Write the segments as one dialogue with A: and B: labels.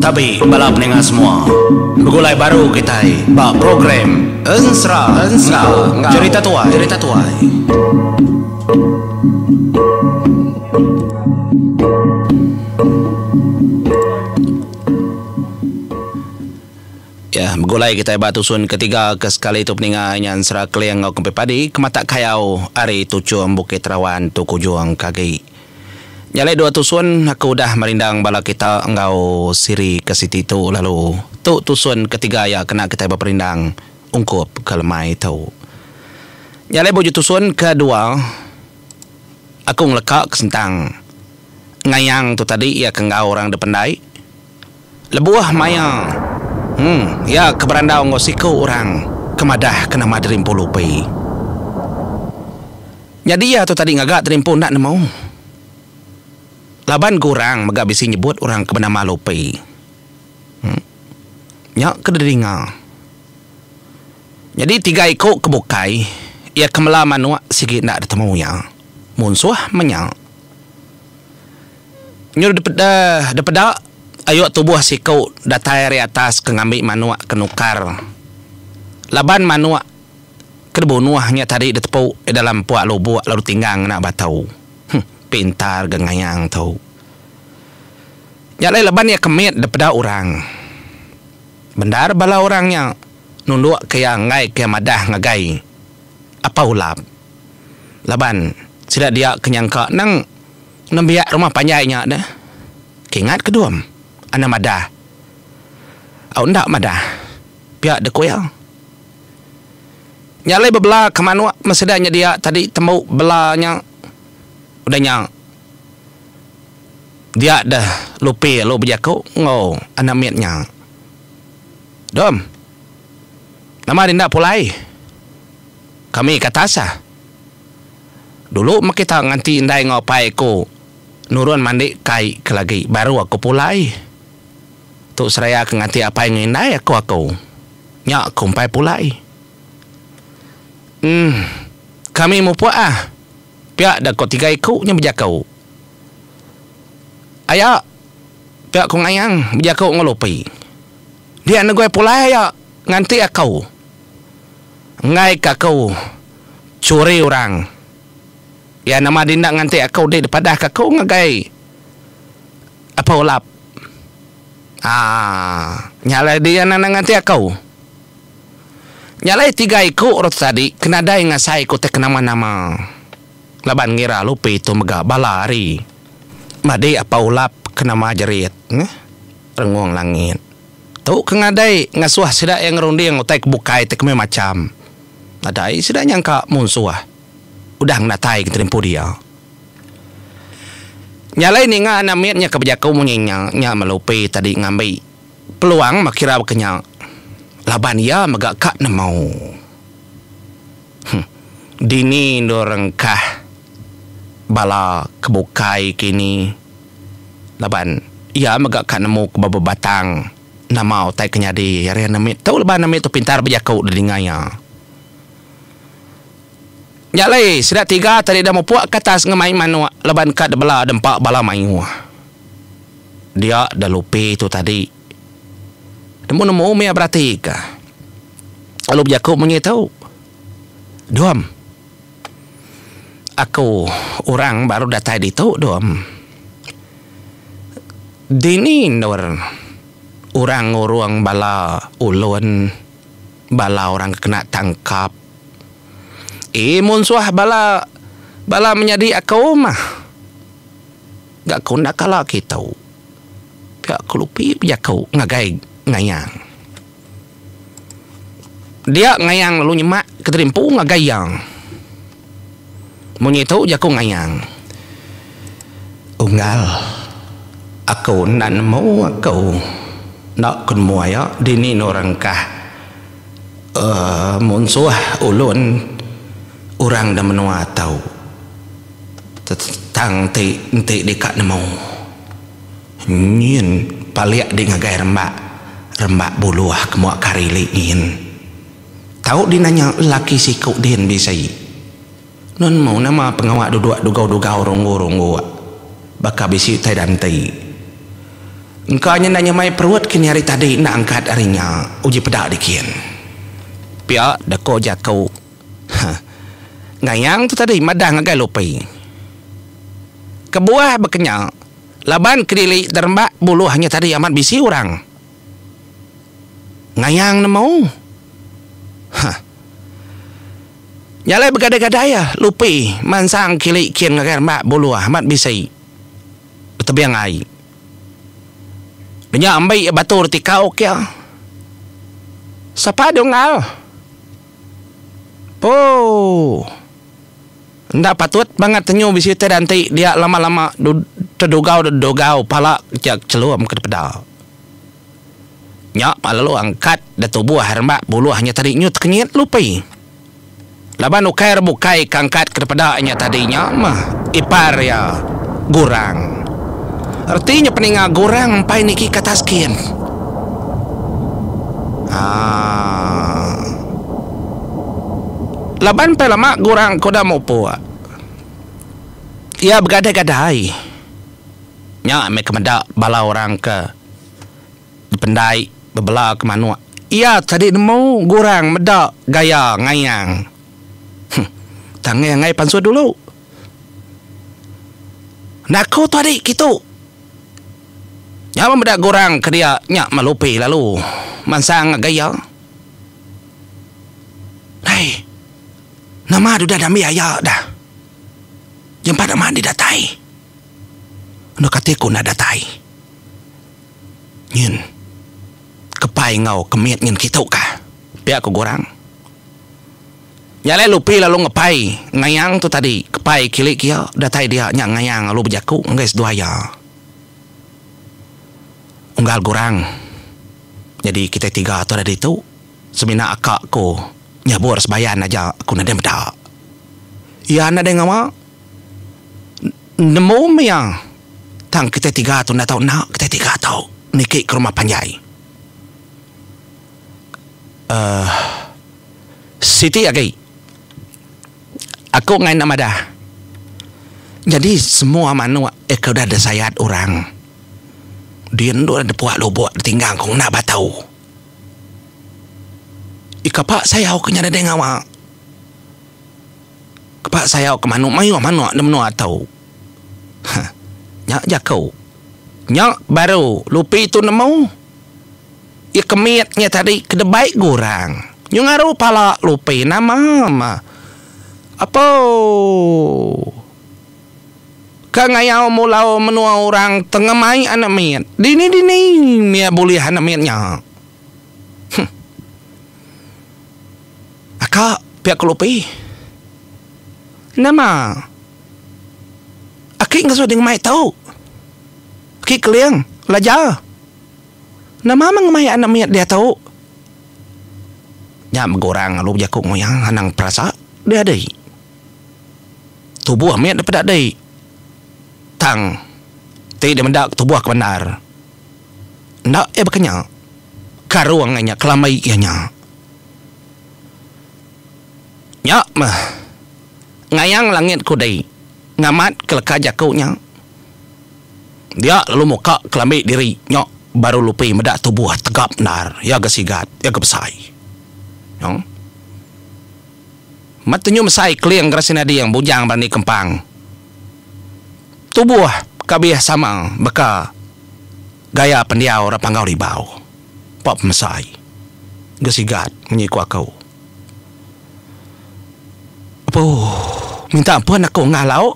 A: Tapi bala pendengar semua, begulai baru kita bak program Ensra cerita tuai. Ya, begulai kita batusun ketiga ke sekali itu peninganya Ensra Kliang ngau kempe padi kematak kayau ari tujuan Bukit Rawan tu kujuang kagi. Nyalai dua tusun aku dah merindang bala kita engkau siri ke siti tu lalu tu tusun ketiga ya kena kita berperindang ungkup kelemai tu. Nyalai boju tusun kedua aku ngelekak kesentang ngayang tu tadi ya kengau orang dependai lebuah maya ya keberandau ngosiku orang kemadah kena madrim pulupi. Jadi ya tu tadi ngagak terimpu nak mau laban kurang mega bisi nyebut orang ke bernama Lopi. Nyak kederinga. Jadi tiga ikut kebukai, ia kemela manua sikit nak bertemu ya. Munsuah menyak. Nyuruh depeda ayo tubuh sikau datai dari atas ke ngambil manua kenukar. Laban manua kedebunuahnya tadi ditepuk dalam puak lubuk lalu tinggang nak batau. Pintar gengayang tau. Nyalai leban ya kemit daripada orang. Bendar bala orangnya nunduk ke yang ngai ke madah ngagai. Apa ulap? Leban sila dia kenyangka nang biak rumah panjainya dah. Kingat kedua ana madah. Au ndak madah. Biak de koyang. Nyalai bebelah ke manua mesedanya dia tadi temu belanya udahnya dia dah lupa lo berjakau ngau anamitnya dom nama dinda pulai kami kata sah dulu mak kita nganti indai ngopai ko nurun mandi kai ke lagi baru aku pulai tu seraya ke nganti apa yang indai aku nyak kumpai pulai kami mau puah pihak dah kau tiga ikutnya berjakau. Ayah, pihak kau ngayang berjakau ngelopi. Dia nak gue pulai ya nganti aku. Ngai kau curi orang. Ya nama dinda nganti aku di depan kau ngagai. Apa ulap? Nyalai dia nak nganti aku. Nyalai tiga ikut rot tadi kena dai ngasai ikut tek nama-nama. Laban ngira lupi tu mega balari. Madi apa ulap kena majerit. Renguang langit. Tu kengadai ngasuah sida yang ngerunding utai kebukai tek macam. Adai sida nyangka munsuah. Udah ngatai keterimpu dia. Nyalai ni nga namitnya kebijakau munyinya nya melupi tadi ngambil peluang makira kenya. Laban ya mega kak na mau. Dini dorengkah bala kebukai kini laban ia megak kan nemu ke baba batang nama utai kenyadi hari namit tahu leban namit tu pintar berjakau delinganya nyalai sudah tiga tadi dah mau puak ke atas ngemai manua leban kat bala dempak bala mayu dia dah lupi tu tadi nemu mea berarti kah lalu berjakau menyetau dom aku orang baru datang di tu dom. Dini orang bala ulun bala orang kena tangkap. Munsuah bala menjadi aku mah. Gak kau nak kalah kita. Gak kelupi berjakau ngagai ngayang. Dia ngayang lalu nyemak keterimpu ngagayang. Menyitu jaku ngayang. Unggal. Aku nan mau aku nak kun muaya dini norangkah. Munsuah ulun orang dah menua tahu. Tang ti dekat nemu. Nyin paliak di ngagai rembak buluah kemuak karili in. Tahu dinanya laki sikuk din bisai. Non mau nama pengawak duduk dugau ronggo Baka bisi tai dan tai. Engkau nanya mai perut kini hari tadi nak angkat harinya uji pedak dikian. Pia dako jakau. Ngayang tu tadi madang agai lopai. Kebuah berkenyak. Laban kedili dermbak bulu hanya tadi amat bisi orang. Ngayang na mau. Nyalai bergadai-gadai ya lupi mansang kili kian ngagai mak bulu amat bisi. Betebiang ai. Dia ambil batu reti kau kia. Siapa dia ngal? Oh. Ndak patut banget tenyu bisi teh nanti dia lama-lama terdogau pala jak celuam ke pedal. Nyak lalu angkat datu buah hermak bulu hanya tadi nyut kenyit lupi. Laban ukai rebukai kangkat ke pedalnya tadinya mah ipar ya gurang. Artinya peninga gorang pai niki kataskin. Laban pe lama gorang koda mau po. Ia bergadai-gadai. Nya me kemenda bala orang ke pendai bebela ke manua. Ia tadi mau gorang meda gaya ngayang. Tangai ngai pansu dulu. Naku tadi gitu. Ya membedak gorang ke dia nyak malupi lalu mansang gaya. Hai. Nama sudah dah biaya dah. Jempat nama didatai. Nak katiku nak datai. Nyin. Kepai ngau kemiat nyin kita kah? Pihak ku gorang. Nyale lupi lalu ngepai ngayang tu tadi kepai kilik kia datai dia nyak ngayang lalu berjaku guys dua ya. Unggal gorang. Jadi kita tiga tu ada itu. Semina akak ko nyabur sebayan aja aku nade meda. Ya nade ngama. Nemu mia. Tang kita tiga tu nak tahu nak kita tiga tahu niki ke rumah panjai. Siti agai. Aku ngai nama dah. Jadi semua manua kau dah ada sayat orang. Dia ndak ada puak lobok tinggal kau nak batau. Ikapak saya au kenya ada ngawa. Kepak saya au ke manu mayu manu nemno atau. Nyak jakau. Nyak baru lupi tu nemu. Ya kemiatnya tadi kedebaik gorang. Nyungaru pala lupi nama ma. Apa? Kangayau mulau menua orang tengemai anak miat. Dini mia boleh anak miatnya. Akak pihak lupi. Nama. Akik nggak sudah dengai tahu. Akik keliang lajar. Nama mengemai anak miat dia tahu. Ya megorang lu jakuk moyang hanang perasa dia ada. Tubuh miat dapat ada. Tang tidak mendak tubuh kebenar. Ndak berkenya karuangnya kelamai ianya. Nya mah ngayang langit kudai ngamat keleka jakunya. Dia lalu muka kelamai diri nyok baru lupi medak tubuh tegap benar ya gesigat ya gebesai. Yang matunya mesai kliang grasina dia yang bujang berani kempang. Tubuh kabiah sama beka gaya pendiau rapangau ribau. Pop mesai. Gesigat menyiku aku. Apa? Minta ampun aku ngalau.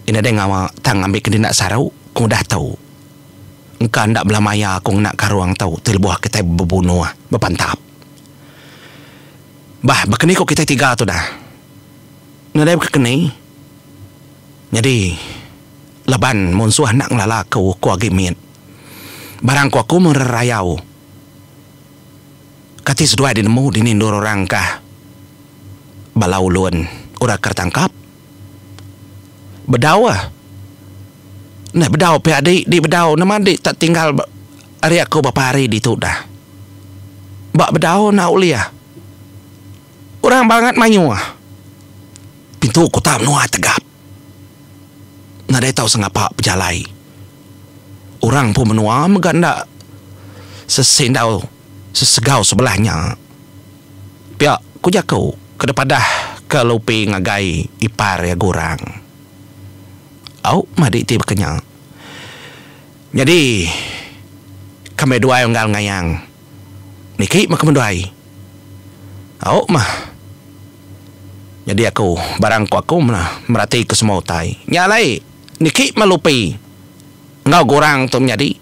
A: Ini ada ngawa tang ambil kena sarau. Aku dah tahu. Engkau ndak belamaya aku nak karuang tahu. Terbuah kita berbunuh. Berpantap. Bah, berkeni kok kita tiga tu dah. Nada berkeni. Jadi laban monsuh nak ngelala ku agi miet. Barang ku aku merayau. Kati sedua dinemu dinindur orang kah. Balau luan ora kertangkap. Bedau ah. Nak bedau pe adik di bedau nama adik tak tinggal hari aku bapa hari di tu dah. Bak bedau nak uliah. Orang banget mayu ah. Pintu ku tak menua tegap. Nadai tahu sengapa berjalai. Orang pun menua meganda sesendau sesegau sebelahnya. Pihak ku jakau kedepadah ke lupi ngagai ipar ya gorang. Au madi ti berkenyang. Jadi kami dua yang ngal ngayang. Niki mak menduai. Au mah. Jadi aku barang aku merati ke semua utai. Nyalai niki malupi. Ngau gorang tu menjadi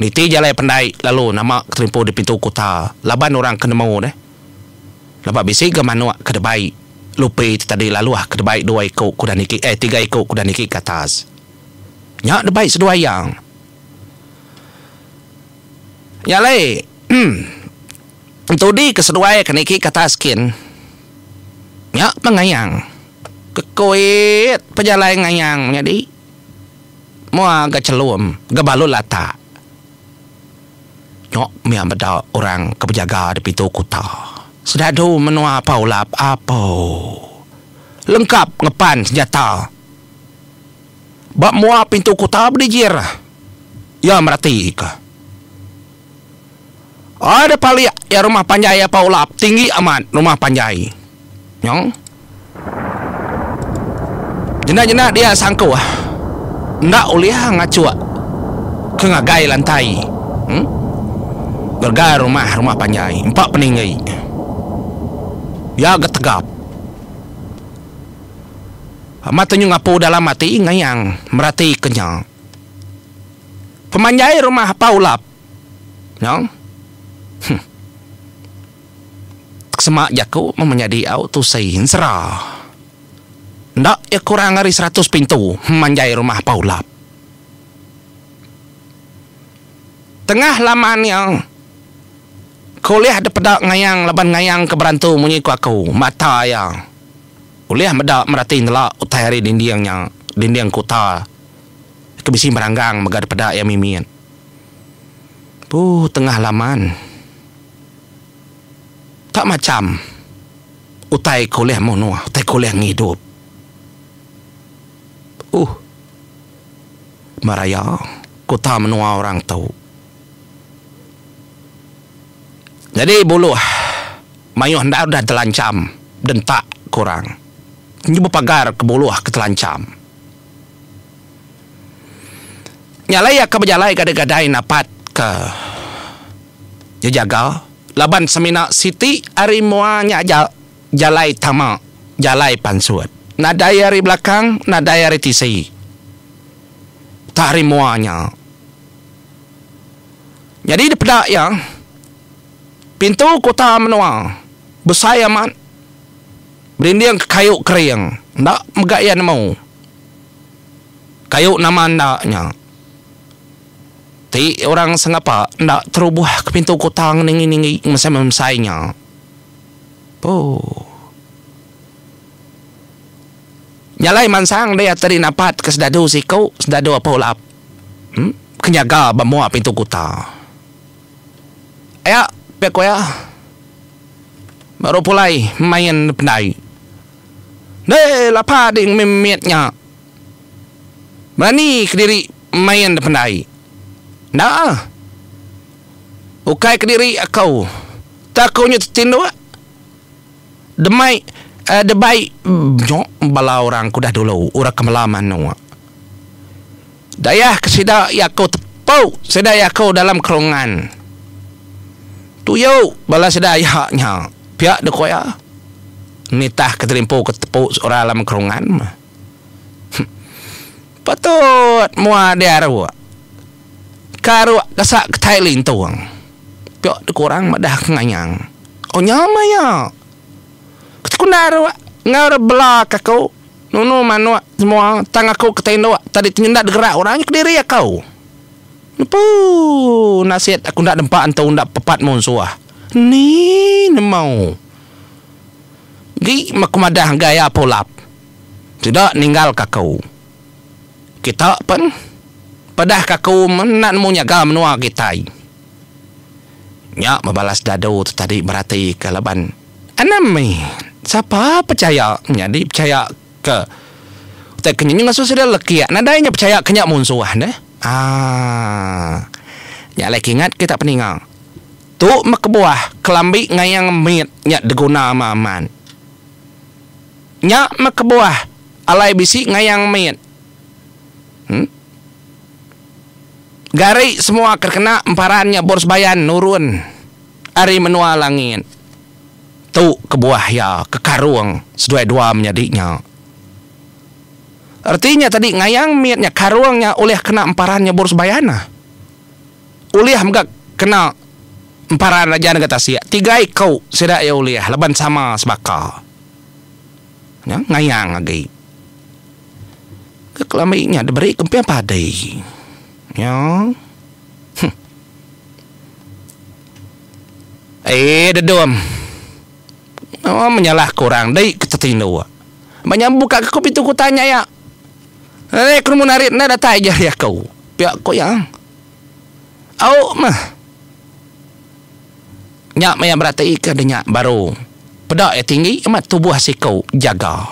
A: niti jalai pandai lalu nama kerimpu di pintu kota laban orang kena mau deh lepas bisi ke manuak ke debai lupi tadi lalu ke debai 2 ekor kuda niki 3 ekor kuda niki ke atas nyak debai sedua yang nyalai itu di kesedua ke niki ke atas kin nyak mengayang kekuit pejalai ngayang jadi mua ga celum ga balu lata nyok mia beda orang kepenjaga di pintu kota sedadu menua paulap apa lengkap ngepan senjata bak mua pintu kota berdijir ya merati ke ada paliak ya rumah panjai paulap tinggi amat rumah panjai nyong jena-jena dia sangku ndak uliah ngacua ke ngagai lantai gergar rumah panjai 4 peninggai ya getegap matanya ngapu dalam mati ngayang merati kenyang pemanjai rumah paulap nyong semak jaku menjadi auto sein serah ndak ya kurang dari 100 pintu manjai rumah paulap. Tengah laman yang kuliah depedak ngayang laban ngayang keberantu munyi ku aku mata yang kuliah medak merati ngelak utai hari dinding kota kebisi meranggang megad depedak yang mimian. Tengah laman tak macam utai kuliah monua utai kuliah ngidup. Maraya kota menua orang tahu. Jadi buluh mayuh hendak dah telancam dan tak kurang. Nyoba pagar ke buluh ke telancam. Nyalai ke berjalai gadai-gadai napat ke jaga laban semina siti ari muanya jalai tama jalai pansuat. Nadai hari belakang, nadai hari tisi. Tak hari muanya. Jadi depedak ya. Pintu kota menua. Besar amat. Berinding ke kayu kering. Tak megayan mau. Kayu nama andaknya. Ti orang sengapa. Tak terubuh ke pintu kota ningi-ningi. Mesai-mesainya. Nyalai mansang dia tadi napat ke sedadu sikau sedadu apa ulap kenyaga bamua pintu kota ayak pek ya baru pulai main pendai lapa ding mimietnya berani kediri main pendai nah ukai kediri aku takunya tertindu demai debai bala orang kudah dulu orang kemalaman no. Dayah kesida ya kau tepau sida ya kau dalam kerungan. Tu yo bala sida ya nya pihak de koya. Nitah keterimpu ke tepuk orang dalam kerungan. Patut mua dia ru. Karu kasak ke Thailand tuang. Pihak de kurang madah nganyang. Oh nyama ya. Kunaru ngara belaka kau nunu manua semua tang aku ketendo tadi tindak gerak orangnya ke diri ya kau Nepu nasihat aku ndak dempak antau ndak pepat monsuah ni nemau gi makumadah gaya polap tidak ninggal kakau kita pun padah kakau menan mu nyaga menua kita nya membalas dado tu tadi berarti kalaban anami siapa percaya jadi percaya ke Tak kenyang ngasuh sudah lekiak. Nadanya percaya kenyak munsuah dah. Ya lagi ingat kita peningang. Tu makebuah kelambi ngayang mit nyak deguna aman. Nyak makebuah alai bisi ngayang mit. Gari semua terkena emparannya bors bayan nurun. Ari menua langit. Tu kebuah ya kekarung sedua-dua menjadinya. Artinya tadi ngayang miatnya karuangnya oleh kena emparannya bors bayana. Oleh enggak kena emparan raja negara sia. Tiga kau sedak ya oleh leban sama sebaka. Ya ngayang lagi. Kekelaminya diberi kempian padai. Ya. Dedom. Menyalah kurang dai ketetino. Banyak buka ke kopi tu ku tanya ya. Kau menarik na data aja ya kau. Pihak kau yang. Mah. Nyak maya berarti ke denyak baru. Pedak ya tinggi amat tubuh si kau jaga.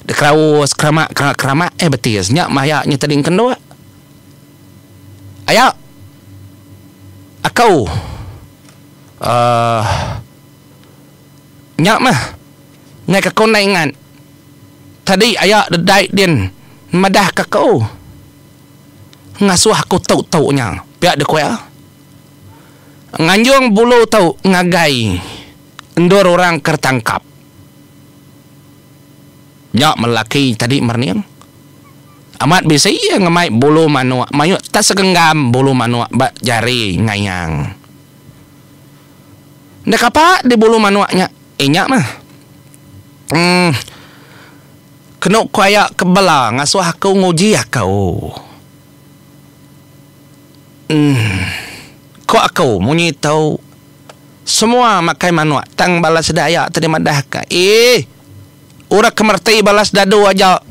A: Dekraus keramak betis nyak maya nya tading kendua. Ayak. Akau. Nyak mah. Ngai ka kau naingan. Tadi ayak dedai din madah ka kau. Ngasuh aku tau-taunya. Pihak de kuya. Nganjung bulu tau ngagai. Endor orang kertangkap. Nyak melaki tadi merniang. Amat bisa iya ngemai bulu manua. Mayuk tak segenggam bulu manua bak jari ngayang. Nek apa di bulu manuaknya? Nyak mah. Kena kaya kebala ngasuh aku nguji aku. Kok aku munyi tahu semua makai manuak tang balas daya tadi madah ka. Urak kemerti balas dadu aja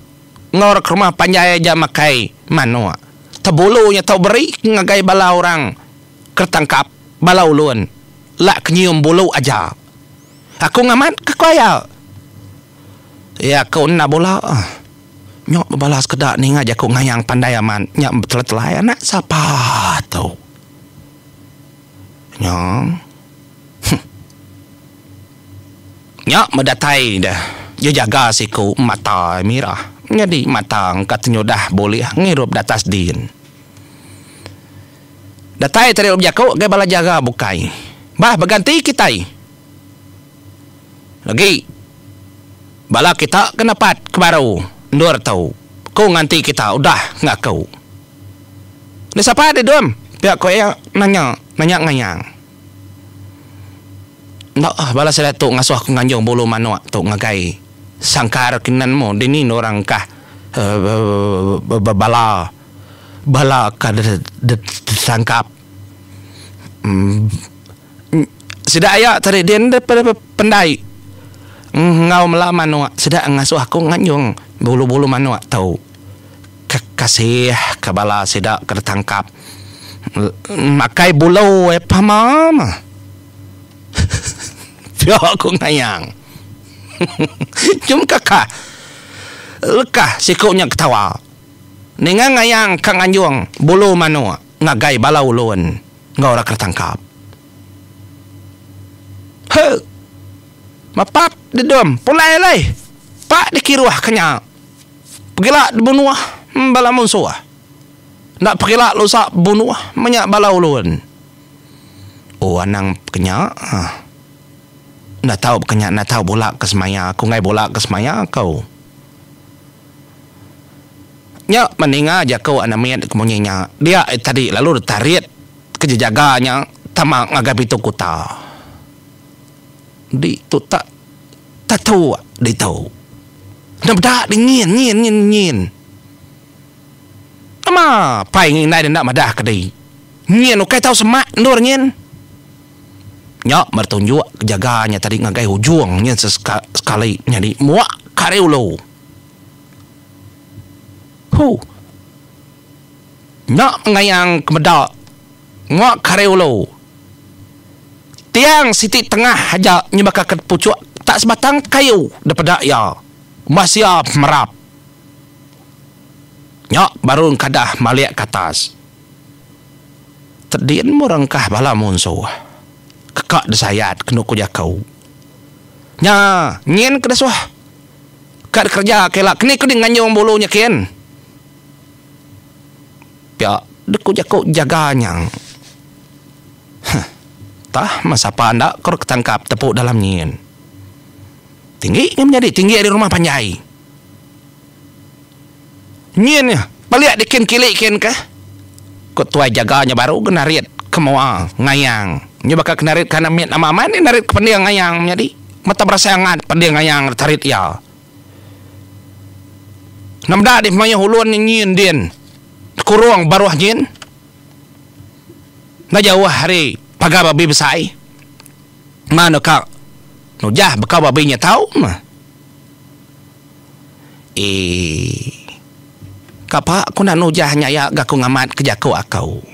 A: ngor ke rumah panjai aja makai manuak. Tabulunya tau beri ngagai bala orang kertangkap bala ulun. Lak kenyium bulu aja. Aku ngamat ke kaya. Ya kau nak bola. Nyok balas kedak ni ngajak kau ngayang pandai aman. Nyak telah-telah anak siapa tahu. Nyok. Nyok mendatai dah. Dia jaga si kau mata mirah. Jadi mata katanya dah boleh ngirup datas din. Datai tadi objek kau gaya bala jaga bukai. Bah berganti kita. Lagi. Bala kita kenapat kebaru. Nur tahu. Kau nganti kita udah nggak kau. Ni siapa ada dom? Pihak kau yang nanya ngayang. Ndak bala saya tu ngasuh aku nganjung bulu manuak tu ngagai. Sangkar kinan mo dini orang kah bala kah sangkap. Sida ayak tadi dia pendai. Ngau mela manuak sedak ngasuh aku nganjung bulu-bulu manuak tahu kasih kabala sedak tertangkap makai bulu pamam. Pihak aku ngayang. Jom kakak lekah sikutnya ketawa dengan ngayang kang anjung bulu manuak ngagai bala ulun ngau ora tertangkap. Mapap di dom pulai lai. Pak dikiruah kenya. Pergilah dibunuh bala musuh. Nak pergilah lusak bunuh banyak bala ulun. Anang kenya. Nak tahu kenya nak tahu bolak ke semaya. Aku ngai bolak ke semaya kau. Nya meninga aja kau anamiat kemunyinya. Dia tadi lalu tarit kejaganya tamak ngagapi tu kuta. Di tu tak tahu di tahu. Nampak dingin. Ama pai ngin nai nak madah kedai. Ngin okai tahu semak nur ngin. Nyak bertunjuk kejaganya tadi ngagai hujung ngin sekali nyadi muak kareulo. Nyak ngayang kemedak. Muak kareulo. Tiang siti tengah aja nyebaka ke pucuk tak sebatang kayu daripada ya masih merap Nyok baru kadah maliak ke atas. Terdien murangkah bala munsuh. Kekak desayat kena kujakau. Nya, nyen kedasuh. Kad kerja kelak kini kuding nganyong bulunya kian. Ya, deku jakau jaganya. Tah masa pandak kor ketangkap tepuk dalam nyen. Tinggi menjadi tinggi di rumah panjai. Nyen ya, balik dikin kilik kian kah? Kut tuai jaganya baru kena riat kemua ngayang. Nya bakal kena riat kana mit nama man ni narit pendiang ngayang menjadi. Mata berasa ngat pendiang ngayang tarit ya. Namda di maya huluan nyen din. Kurung baruah nyen. Na jauh hari pagar babi besai. Mana kak? Nujah bekau babinya tahu mah. Kapa aku nak nujahnya ya gaku ngamat kejaku akau.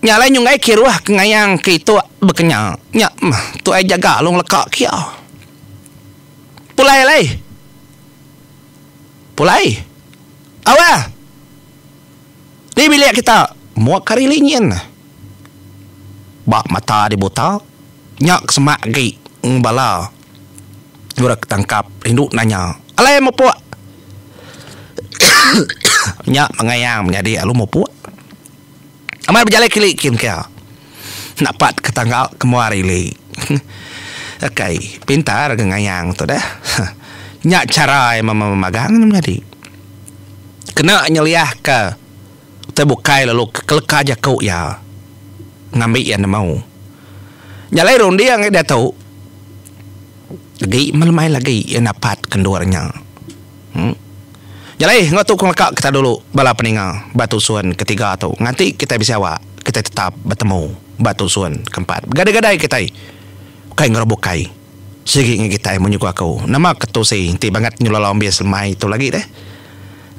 A: Nyalai nyungai kiruah kengayang ke itu bekenya. Nya mah tu ai jaga long lekak kia. Pulai lai. Pulai. Awah. Ni bilik kita muak kari linyin. Bak mata di buta. Nyak semak gi bala. Jurak tangkap rindu nanya. Alai mau puak. Nyak mengayang menjadi alu mau puak. Amal berjalan kilik kim kaya. Napat ketanggal kemuari li. Okay, pintar ngayang tu dah. Nyak cara yang memagang menjadi. Kena nyeliah ke. Terbukai lalu keleka aja kau ya. Ngambil yang mau. Nyalai rondi yang dia tahu. Lagi melemai lagi yang dapat kenduranya. Nyalai ngotu kong lekak kita dulu bala peninga batu suan ketiga tu. Nanti kita bisa awak. Kita tetap bertemu batu suan keempat. Gadai-gadai kita. Kai ngerobokai. Segi kita menyuku aku. Nama ketusi. Nanti banget nyulalau bias lemai itu lagi deh.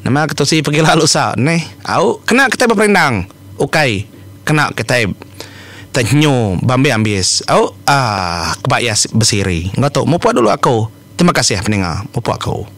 A: Nama ketusi pergi lalu sa. Nih. Au. Kena kita berperindang. Okay. Kena kita tenyu bambi ambis. Au. Kebaya besiri. Nggak tahu. Mau puak dulu aku. Terima kasih peninga. Mau puak aku.